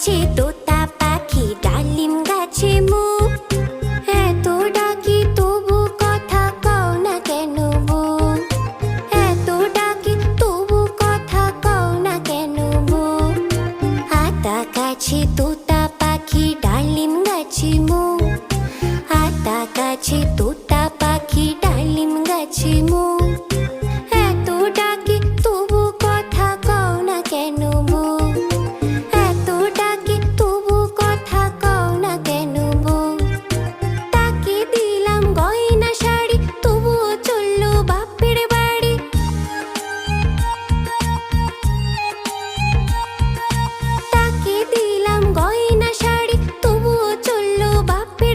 গাছে তোতা পাখি ডালিম গাছে মুখ, এত ডাকি তবু কথা কও না কেন বউ, এত ডাকি তবু কথা কও না কেন বউ। আতা গাছে তোতা পাখি ডালিম গাছে মুখ, আতা গাছে তোতা